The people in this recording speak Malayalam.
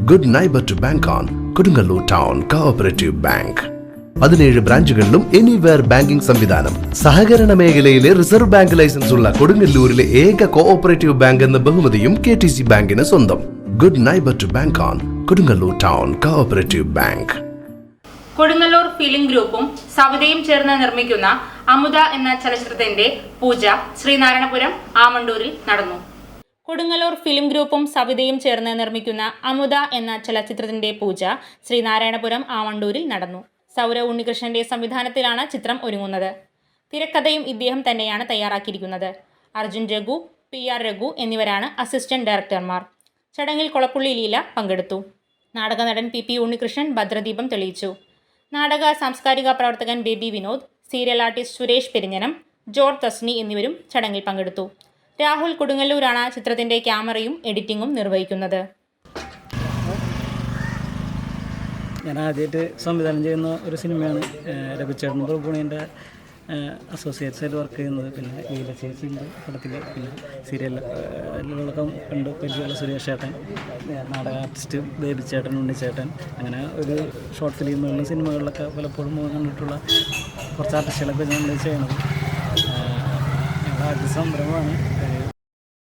Good neighbour to bank on Kodungallur town cooperative bank. 17 ബ്രാഞ്ചുകളിലും എനിവെയർ ബാങ്കിംഗ് സംവിധാനം. സഹകരണ മേഖലയിലെ റിസർവ് ബാങ്ക് ലൈസൻസ് ഉള്ള കൊടുങ്ങല്ലൂരിലെ ഏക കോഓപ്പറേറ്റീവ് ബാങ്ക് എന്ന ബഹുമതിയും KTC ബാങ്കിന് സ്വന്തം. Good neighbour to bank on Kodungallur town cooperative bank. Kodungallur film ഗ്രൂപ്പും സവിതയും ചേർന്ന് നിർമ്മിക്കുന്ന അമുദ എന്ന ചലച്ചിത്രത്തിന്റെ പൂജ ശ്രീനാരായണപുരം ആമണ്ടൂരിൽ നടന്നു. കൊടുങ്ങല്ലൂർ ഫിലിം ഗ്രൂപ്പും സവിതയും ചേർന്ന് നിർമ്മിക്കുന്ന അമുദ എന്ന ചലച്ചിത്രത്തിന്റെ പൂജ ശ്രീനാരായണപുരം ആമണ്ടൂരിൽ നടന്നു. സൗരവ് ഉണ്ണികൃഷ്ണന്റെ സംവിധാനത്തിലാണ് ചിത്രം ഒരുങ്ങുന്നത്. തിരക്കഥയും ഇദ്ദേഹം തന്നെയാണ് തയ്യാറാക്കിയിരിക്കുന്നത്. അർജുൻ രഘു, PR രഘു എന്നിവരാണ് അസിസ്റ്റന്റ് ഡയറക്ടർമാർ. ചടങ്ങിൽ കൊളപ്പുള്ളി ലീല പങ്കെടുത്തു. നാടക നടൻ PP ഉണ്ണികൃഷ്ണൻ ഭദ്രദീപം തെളിയിച്ചു. നാടക സാംസ്കാരിക പ്രവർത്തകൻ baby Vinod, serial artist Suresh Perinjanam, George Tasni എന്നിവരും ചടങ്ങിൽ പങ്കെടുത്തു. രാഹുൽ കൊടുങ്ങല്ലൂരാണ് ചിത്രത്തിന്റെ ക്യാമറയും എഡിറ്റിംഗും നിർവഹിക്കുന്നത്. ഞാൻ ആദ്യമായിട്ട് സംവിധാനം ചെയ്യുന്ന ഒരു സിനിമയാണ്. രഘുചേട്ടൻ പ്രഭുണിൻ്റെ അസോസിയേറ്റ്സായിട്ട് വർക്ക് ചെയ്യുന്നത്. പിന്നെ ലീല ചേച്ചിയുണ്ട് പടത്തിൽ. പിന്നെ സീരിയലിലൊക്കെ ഉണ്ട് പരിചയമുള്ള സുരേഷ് ചേട്ടൻ, നാടക ആർട്ടിസ്റ്റ് ബേബി ചേട്ടൻ, ഉണ്ണിച്ചേട്ടൻ, അങ്ങനെ ഒരു ഷോർട്ട് ഫിലിമുകളിലും സിനിമകളിലൊക്കെ പലപ്പോഴും കണ്ടിട്ടുള്ള കുറച്ച് ആർട്ടിസ്റ്റുകളൊക്കെ നമ്മൾ ചെയ്യണത്. ഞങ്ങളുടെ ആദ്യ സംരംഭമാണ്.